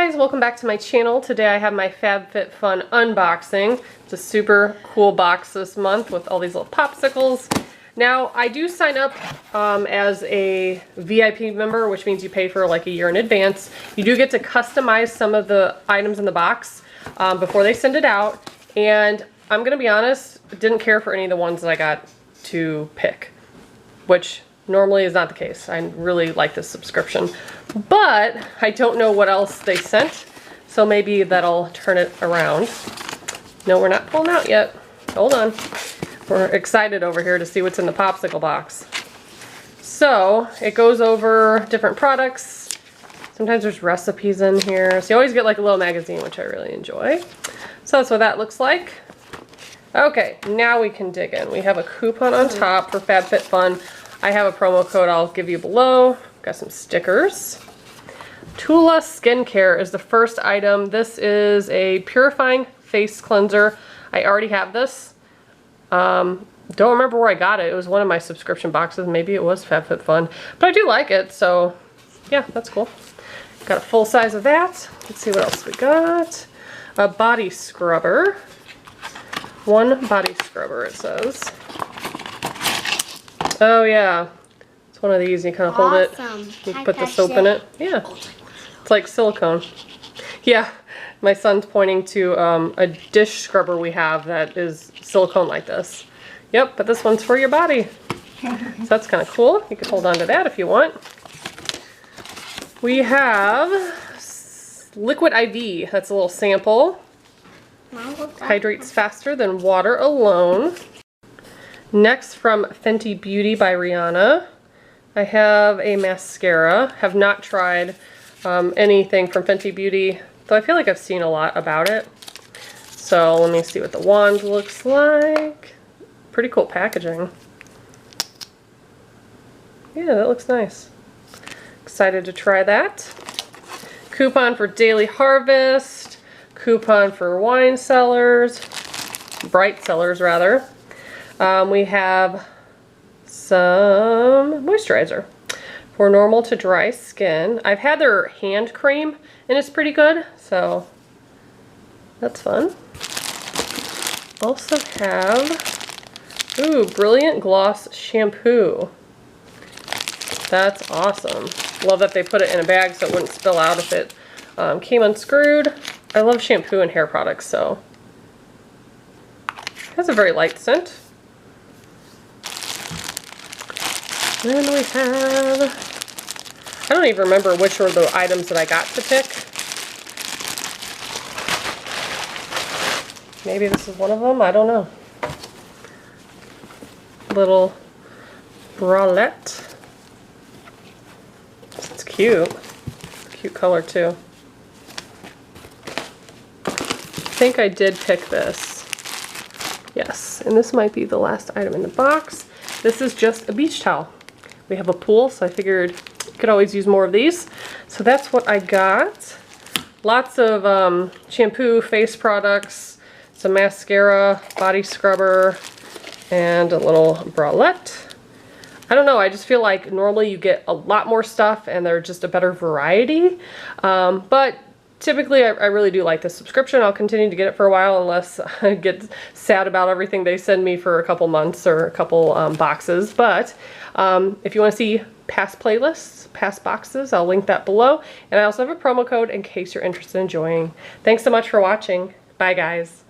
guys, welcome back to my channel. Today I have my FabFitFun unboxing. It's a super cool box this month with all these little popsicles. Now I do sign up as a VIP member, which means you pay for like a year in advance. You do get to customize some of the items in the box before they send it out. And I'm gonna be honest, didn't care for any of the ones that I got to pick, which normally is not the case. I really like this subscription, but I don't know what else they sent, so maybe that'll turn it around. No, we're not pulling out yet. Hold on. We're excited over here to see what's in the popsicle box. So it goes over different products. Sometimes there's recipes in here. So you always get like a little magazine, which I really enjoy. So that's what that looks like. Okay, now we can dig in. We have a coupon on top for FabFitFun. I have a promo code I'll give you below. Got some stickers. Tula Skincare is the first item. This is a purifying face cleanser. I already have this. Don't remember where I got it. It was one of my subscription boxes. Maybe it was FabFitFun. But I do like it, so yeah, that's cool. Got a full size of that. Let's see what else we got. A body scrubber. One body scrubber, it says. Oh yeah, it's one of these. You kind of hold it. You put the soap in it. Yeah, it's like silicone. Yeah, my son's pointing to a dish scrubber we have that is silicone like this. Yep, but this one's for your body. So that's kind of cool. You can hold on to that if you want. We have liquid IV. That's a little sample. Hydrates faster than water alone. Next, from Fenty Beauty by Rihanna, I have a mascara. Have not tried anything from Fenty Beauty, though I feel like I've seen a lot about it. So let me see what the wand looks like. Pretty cool packaging. Yeah, that looks nice. Excited to try that. Coupon for Daily Harvest. Coupon for wine cellars. Bright Cellars, rather. We have some moisturizer for normal to dry skin. I've had their hand cream and it's pretty good, so that's fun. Also have, ooh, Brilliant Gloss shampoo. That's awesome. Love that they put it in a bag so it wouldn't spill out if it came unscrewed. I love shampoo and hair products, so it has a very light scent. Then we have, I don't even remember which were the items that I got to pick. Maybe this is one of them, I don't know. Little bralette. It's cute. Cute color too. I think I did pick this. Yes, and this might be the last item in the box. This is just a beach towel. We have a pool, so I figured you could always use more of these. So that's what I got. Lots of shampoo, face products, some mascara, body scrubber, and a little bralette. I don't know, I just feel like normally you get a lot more stuff and they're just a better variety. But typically I really do like this subscription. I'll continue to get it for a while unless I get sad about everything they send me for a couple months or a couple boxes. But if you want to see past playlists, past boxes, I'll link that below. And I also have a promo code in case you're interested in joining. Thanks so much for watching. Bye guys.